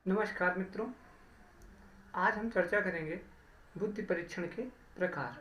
नमस्कार मित्रों। आज हम चर्चा करेंगे बुद्धि परीक्षण के प्रकार।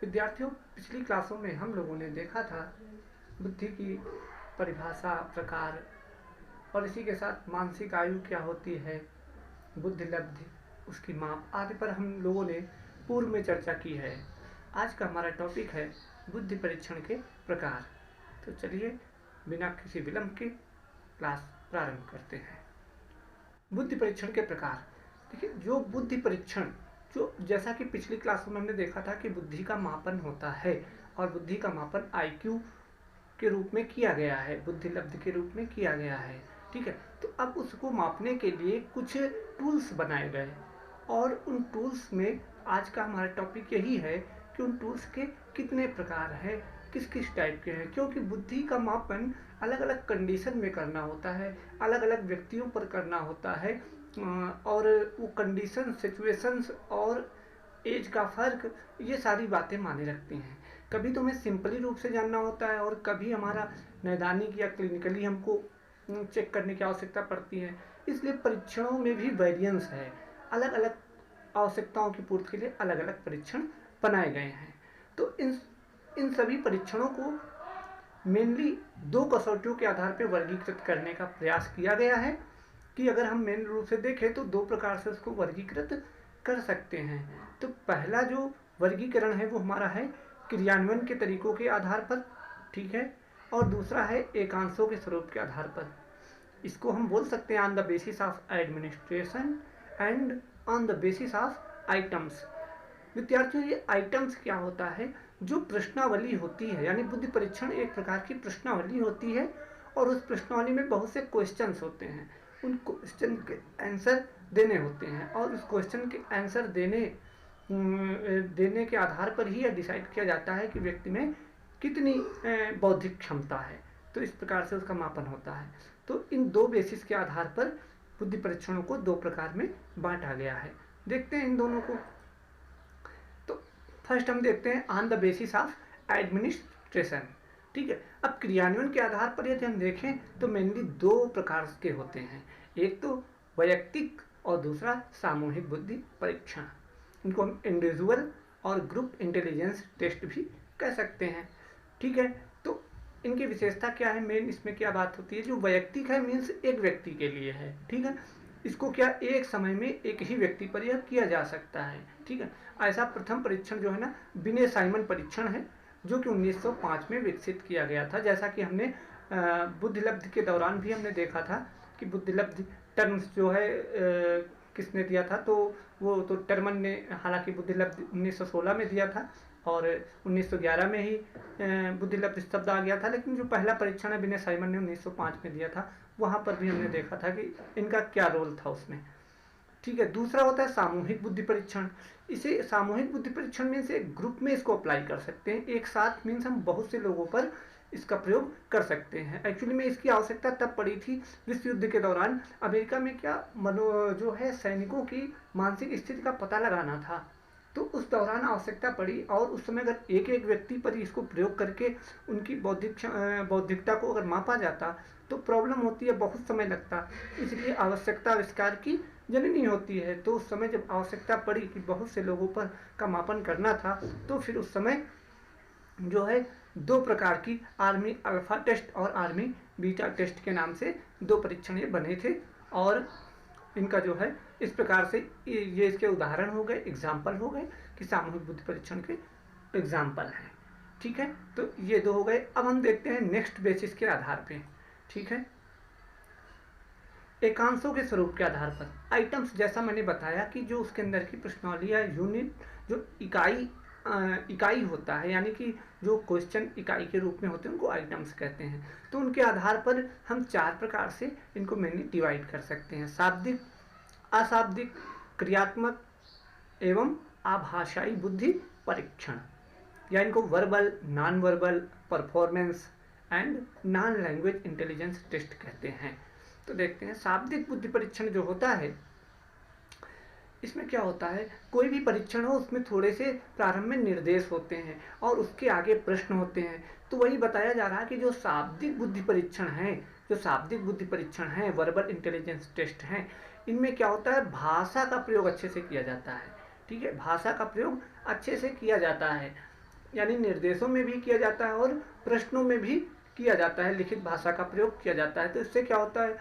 विद्यार्थियों, पिछली क्लासों में हम लोगों ने देखा था बुद्धि की परिभाषा, प्रकार और इसी के साथ मानसिक आयु क्या होती है, बुद्धि लब्धि, उसकी माप आदि पर हम लोगों ने पूर्व में चर्चा की है। आज का हमारा टॉपिक है बुद्धि परीक्षण के प्रकार। तो चलिए बिना किसी विलंब के क्लास प्रारंभ करते हैं। बुद्धि परीक्षण के प्रकार। देखिए, जो बुद्धि परीक्षण, जो जैसा कि पिछली क्लासों में हमने देखा था कि बुद्धि का मापन होता है और बुद्धि का मापन आईक्यू के रूप में किया गया है, बुद्धि लब्धि के रूप में किया गया है। ठीक है, तो अब उसको मापने के लिए कुछ टूल्स बनाए गए और उन टूल्स में आज का हमारा टॉपिक यही है कि उन टूल्स के कितने प्रकार हैं, किस किस टाइप के हैं, क्योंकि बुद्धि का मापन अलग अलग कंडीशन में करना होता है, अलग अलग व्यक्तियों पर करना होता है और वो कंडीशन, सिचुएशंस और एज का फ़र्क, ये सारी बातें माने रखती हैं। कभी तो हमें सिंपली रूप से जानना होता है और कभी हमारा नैदानिक या क्लिनिकली हमको चेक करने की आवश्यकता पड़ती है। इसलिए परीक्षणों में भी वेरिएंस है, अलग अलग आवश्यकताओं की पूर्ति के लिए अलग अलग परीक्षण बनाए गए हैं। तो इन सभी परीक्षणों को मेनली दो कसौटियों के आधार पर वर्गीकृत करने का प्रयास किया गया है कि अगर हम मेन रूप से देखें तो दो प्रकार से उसको वर्गीकृत कर सकते हैं। तो पहला जो वर्गीकरण है वो हमारा है क्रियान्वयन के तरीकों के आधार पर, ठीक है, और दूसरा है एकांशों के स्वरूप के आधार पर। इसको हम बोल सकते हैं on the basis of administration and on the basis of items. विद्यार्थियों, ये आइटम्स क्या होता है? जो प्रश्नावली होती है, यानी बुद्धि परीक्षण एक प्रकार की प्रश्नावली होती है और उस प्रश्नावली में बहुत से क्वेश्चंस होते हैं। उन क्वेश्चन के आंसर देने होते हैं और उस क्वेश्चन के आंसर देने के आधार पर ही यह डिसाइड किया जाता है कि व्यक्ति में कितनी बौद्धिक क्षमता है। तो इस प्रकार से उसका मापन होता है। तो इन दो बेसिस के आधार पर बुद्धि परीक्षणों को दो प्रकार में बांटा गया है। देखते हैं इन दोनों को। तो फर्स्ट हम देखते हैं on the basis of administration. ठीक है, अब क्रियान्वयन के आधार पर यदि हम देखें तो मेनली दो प्रकार के होते हैं, एक तो वैयक्तिक और दूसरा सामूहिक बुद्धि परीक्षण। इनको हम इंडिविजुअल और ग्रुप इंटेलिजेंस टेस्ट भी कह सकते हैं। ठीक है, तो इनकी विशेषता क्या है, मेन इसमें क्या बात होती है? जो वैयक्तिक है मीन्स एक व्यक्ति के लिए है। ठीक है, इसको क्या एक समय में एक ही व्यक्ति पर यह किया जा सकता है। ठीक है, ऐसा प्रथम परीक्षण जो है ना, बिने साइमन परीक्षण है, जो कि 1905 में विकसित किया गया था। जैसा कि हमने बुद्धिलब्धि के दौरान भी हमने देखा था कि बुद्धिलब्धि टर्म्स जो है किसने दिया था, तो वो तो टर्मन ने, हालांकि बुद्धिलब्धि 1916 में दिया था और 1911 में ही बुद्धिलब्धि शब्द आ गया था, लेकिन जो पहला परीक्षण है बिने साइमन ने 1905 में दिया था, वहाँ पर भी हमने देखा था कि इनका क्या रोल था उसमें। ठीक है, दूसरा होता है सामूहिक बुद्धि परीक्षण। इसे सामूहिक बुद्धि परीक्षण में से ग्रुप में इसको अप्लाई कर सकते हैं, एक साथ मीन्स हम बहुत से लोगों पर इसका प्रयोग कर सकते हैं। एक्चुअली में इसकी आवश्यकता तब पड़ी थी विश्व युद्ध के दौरान। अमेरिका में क्या जो है सैनिकों की मानसिक स्थिति का पता लगाना था, तो उस दौरान आवश्यकता पड़ी और उस समय अगर एक एक व्यक्ति पर इसको प्रयोग करके उनकी बौद्धिकता को अगर मापा जाता तो प्रॉब्लम होती है, बहुत समय लगता। इसलिए आवश्यकता आविष्कार की जननी होती है। तो उस समय जब आवश्यकता पड़ी कि बहुत से लोगों पर का मापन करना था, तो फिर उस समय जो है दो प्रकार की आर्मी अल्फा टेस्ट और आर्मी बीटा टेस्ट के नाम से दो परीक्षण ये बने थे और इनका जो है इस प्रकार से ये इसके उदाहरण हो गए, एग्जाम्पल हो गए कि सामूहिक बुद्धि परीक्षण के एग्जाम्पल हैं। ठीक है, तो ये दो हो गए। अब हम देखते हैं नेक्स्ट बेसिस के आधार पे। ठीक है, एकांशों के स्वरूप के आधार पर आइटम्स, जैसा मैंने बताया कि जो उसके अंदर की प्रश्नावली या यूनिट, जो इकाई होता है, यानी कि जो क्वेश्चन इकाई के रूप में होते हैं उनको आइटम्स कहते हैं। तो उनके आधार पर हम चार प्रकार से इनको मेनली डिवाइड कर सकते हैं: शाब्दिक, अशाब्दिक, क्रियात्मक एवं आभाषाई बुद्धि परीक्षण, या इनको verbal, non verbal, performance and non language intelligence test कहते हैं। तो देखते हैं शाब्दिक बुद्धि परीक्षण जो होता है, इसमें क्या होता है, कोई भी परीक्षण हो उसमें थोड़े से प्रारंभ में निर्देश होते हैं और उसके आगे प्रश्न होते हैं। तो वही बताया जा रहा है कि जो शाब्दिक बुद्धि परीक्षण है, जो शाब्दिक बुद्धि परीक्षण है, वर्बल इंटेलिजेंस टेस्ट हैं, इनमें क्या होता है, भाषा का प्रयोग अच्छे से किया जाता है। ठीक है, भाषा का प्रयोग अच्छे से किया जाता है, यानी निर्देशों में भी किया जाता है और प्रश्नों में भी किया जाता है, लिखित भाषा का प्रयोग किया जाता है। तो इससे क्या होता है,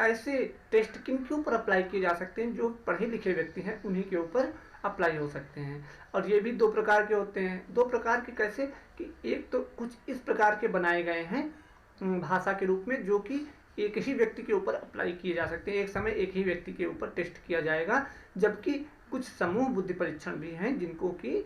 ऐसे टेस्ट किन के ऊपर अप्लाई किए जा सकते हैं, जो पढ़े लिखे व्यक्ति हैं उन्हीं के ऊपर अप्लाई हो सकते हैं। और ये भी दो प्रकार के होते हैं। दो प्रकार के कैसे, कि एक तो कुछ इस प्रकार के बनाए गए हैं भाषा के रूप में, जो कि एक ही व्यक्ति के ऊपर अप्लाई किए जा सकते हैं, एक समय एक ही व्यक्ति के ऊपर टेस्ट किया जाएगा। जबकि कुछ समूह बुद्धि परीक्षण भी हैं जिनको कि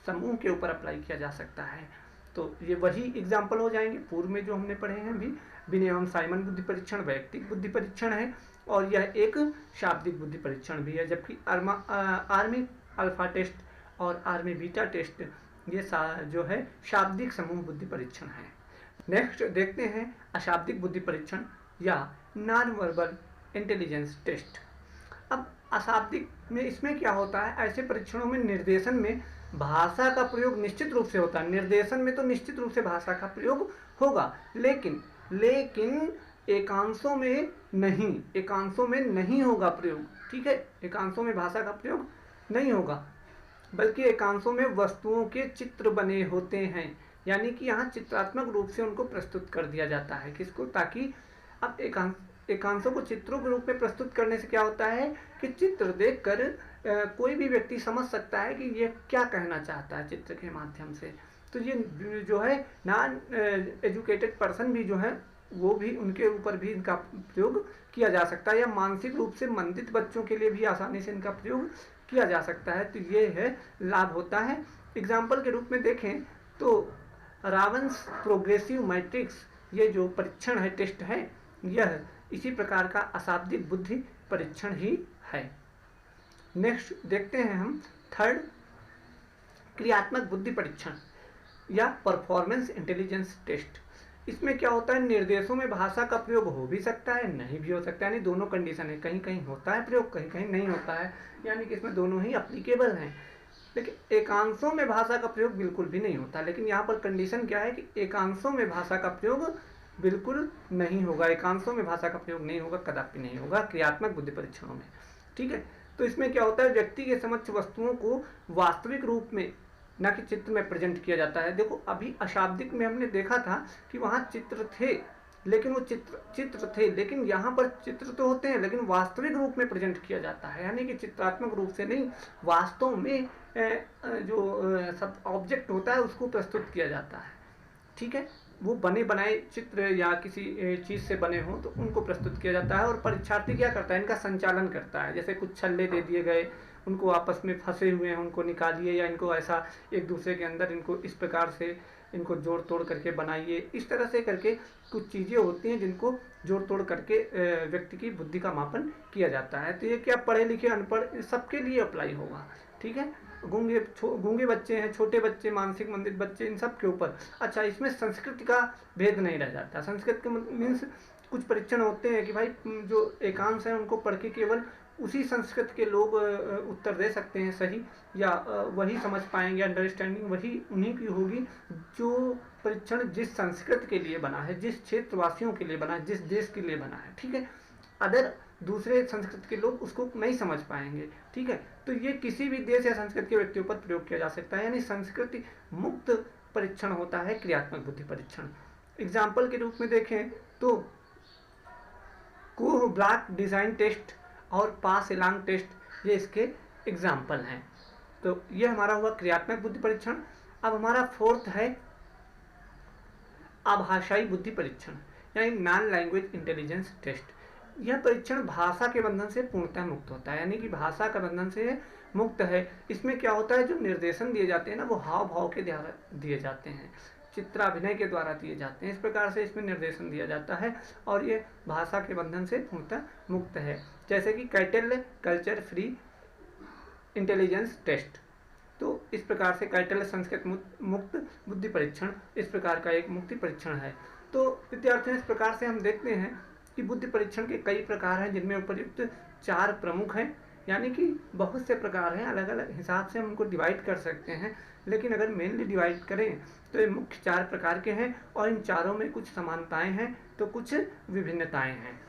समूह के ऊपर अप्लाई किया जा सकता है। तो ये वही एग्जाम्पल हो जाएंगे पूर्व में जो हमने पढ़े हैं भी। बिने एवं साइमन बुद्धि परीक्षण वैयक्तिक बुद्धि परीक्षण है और यह एक शाब्दिक बुद्धि परीक्षण भी है। जबकि आर्मी अल्फा टेस्ट और आर्मी बीटा टेस्ट ये जो है शाब्दिक समूह बुद्धि परीक्षण है। नेक्स्ट देखते हैं अशाब्दिक बुद्धि परीक्षण या नॉन वर्बल इंटेलिजेंस टेस्ट। अब अशाब्दिक में इसमें क्या होता है, ऐसे परीक्षणों में निर्देशन में भाषा का प्रयोग निश्चित रूप से होता है। निर्देशन में तो निश्चित रूप से भाषा का प्रयोग होगा, लेकिन एकांशों में नहीं होगा प्रयोग। ठीक है, एकांशों में भाषा का प्रयोग नहीं होगा, बल्कि एकांशों में वस्तुओं के चित्र बने होते हैं, यानी कि यहाँ चित्रात्मक रूप से उनको प्रस्तुत कर दिया जाता है। किसको, ताकि अब एकांशों को चित्रों के रूप में प्रस्तुत करने से क्या होता है कि चित्र देखकर कोई भी व्यक्ति समझ सकता है कि ये क्या कहना चाहता है चित्र के माध्यम से। तो ये जो है नॉन एजुकेटेड पर्सन भी जो है वो भी, उनके ऊपर भी इनका प्रयोग किया जा सकता है, या मानसिक रूप से मंदित बच्चों के लिए भी आसानी से इनका प्रयोग किया जा सकता है। तो ये है लाभ होता है। एग्जाम्पल के रूप में देखें तो रावंस प्रोग्रेसिव मैट्रिक्स, ये जो परीक्षण है, टेस्ट है, यह इसी प्रकार का अशाब्दिक बुद्धि परीक्षण ही है। नेक्स्ट देखते हैं हम थर्ड, क्रियात्मक बुद्धि परीक्षण या परफॉर्मेंस इंटेलिजेंस टेस्ट। इसमें क्या होता है, निर्देशों में भाषा का प्रयोग हो भी सकता है, नहीं भी हो सकता है, यानी दोनों कंडीशन है। कहीं कहीं होता है प्रयोग, कहीं कहीं नहीं होता है, यानी कि इसमें दोनों ही अप्लीकेबल हैं। लेकिन एकांशों में भाषा का प्रयोग बिल्कुल भी नहीं होता। लेकिन यहाँ पर कंडीशन क्या है कि एकांशों में भाषा का प्रयोग बिल्कुल नहीं होगा, एकांशों में भाषा का प्रयोग नहीं होगा, कदापि नहीं होगा क्रियात्मक बुद्धि परीक्षणों में। ठीक है, तो इसमें क्या होता है, व्यक्ति के समक्ष वस्तुओं को वास्तविक रूप में न कि चित्र में प्रेजेंट किया जाता है। देखो अभी अशाब्दिक में हमने देखा था कि वहाँ चित्र थे, लेकिन वो चित्र थे, लेकिन यहाँ पर चित्र तो होते हैं लेकिन वास्तविक रूप में प्रेजेंट किया जाता है, यानी कि चित्रात्मक रूप से नहीं, वास्तव में जो सब ऑब्जेक्ट होता है उसको प्रस्तुत किया जाता है। ठीक है, वो बने बनाए चित्र या किसी चीज़ से बने हों तो उनको प्रस्तुत किया जाता है। और परीक्षार्थी क्या करता है, इनका संचालन करता है। जैसे कुछ छल्ले दे दिए गए, उनको आपस में फंसे हुए हैं उनको निकालिए, या इनको ऐसा एक दूसरे के अंदर इनको इस प्रकार से इनको जोड़ तोड़ करके बनाइए। इस तरह से करके कुछ चीज़ें होती हैं जिनको जोड़ तोड़ करके व्यक्ति की बुद्धि का मापन किया जाता है। तो ये क्या पढ़े लिखे अनपढ़ सबके लिए अप्लाई होगा। ठीक है, गूंगे बच्चे हैं, छोटे बच्चे, मानसिक मंदित बच्चे, इन सब के ऊपर। अच्छा, इसमें संस्कृत का भेद नहीं रह जाता। संस्कृत के मीन्स कुछ परीक्षण होते हैं कि भाई जो एकांश है उनको पढ़ के केवल उसी संस्कृत के लोग उत्तर दे सकते हैं सही, या वही समझ पाएंगे, अंडरस्टैंडिंग वही उन्हीं की होगी जो परीक्षण जिस संस्कृत के लिए बना है, जिस क्षेत्रवासियों के लिए बना है, जिस देश के लिए बना है। ठीक है, अदर दूसरे संस्कृत के लोग उसको नहीं समझ पाएंगे। ठीक है, तो ये किसी भी देश या संस्कृत के व्यक्तियों पर प्रयोग किया जा सकता है, यानी संस्कृति मुक्त परीक्षण होता है क्रियात्मक बुद्धि परीक्षण। एग्जाम्पल के रूप में देखें तो कोह ब्लॉक डिजाइन टेस्ट और पास एलांग टेस्ट, ये इसके एग्जाम्पल हैं। तो ये हमारा हुआ क्रियात्मक बुद्धि परीक्षण। अब हमारा फोर्थ है आभाषाई बुद्धि परीक्षण, यानी नॉन लैंग्वेज इंटेलिजेंस टेस्ट। यह परीक्षण भाषा के बंधन से पूर्णतः मुक्त होता है, यानी कि भाषा का बंधन से मुक्त है। इसमें क्या होता है, जो निर्देशन दिए जाते हैं ना, वो हाव भाव के द्वारा दिए जाते हैं, चित्राभिनय के द्वारा दिए जाते हैं। इस प्रकार से इसमें निर्देशन दिया जाता है और ये भाषा के बंधन से पूर्णतः मुक्त है। जैसे कि Cattell culture free intelligence test. तो इस प्रकार से कैटल संस्कृत मुक्त बुद्धि परीक्षण इस प्रकार का एक मुक्ति परीक्षण है। तो विद्यार्थियों, इस प्रकार से हम देखते हैं कि बुद्धि परीक्षण के कई प्रकार हैं, जिनमें उपर्युक्त 4 प्रमुख हैं। यानी कि बहुत से प्रकार हैं, अलग अलग हिसाब से हम उनको डिवाइड कर सकते हैं, लेकिन अगर मेनली डिवाइड करें तो ये मुख्य 4 प्रकार के हैं और इन चारों में कुछ समानताएं हैं तो कुछ विभिन्नताएं हैं।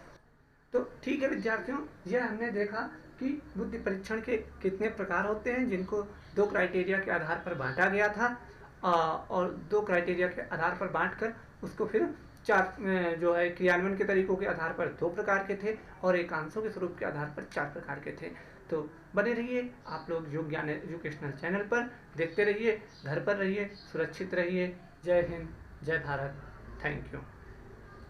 तो ठीक है विद्यार्थियों, यह हमने देखा कि बुद्धि परीक्षण के कितने प्रकार होते हैं, जिनको 2 क्राइटेरिया के आधार पर बांटा गया था, और 2 क्राइटेरिया के आधार पर बांटकर उसको फिर 4 जो है क्रियान्वयन के तरीकों के आधार पर 2 प्रकार के थे और एकांशों के स्वरूप के आधार पर 4 प्रकार के थे। तो बने रहिए आप लोग योग ज्ञान एजुकेशनल चैनल पर, देखते रहिए, घर पर रहिए, सुरक्षित रहिए। जय हिंद, जय भारत, थैंक यू।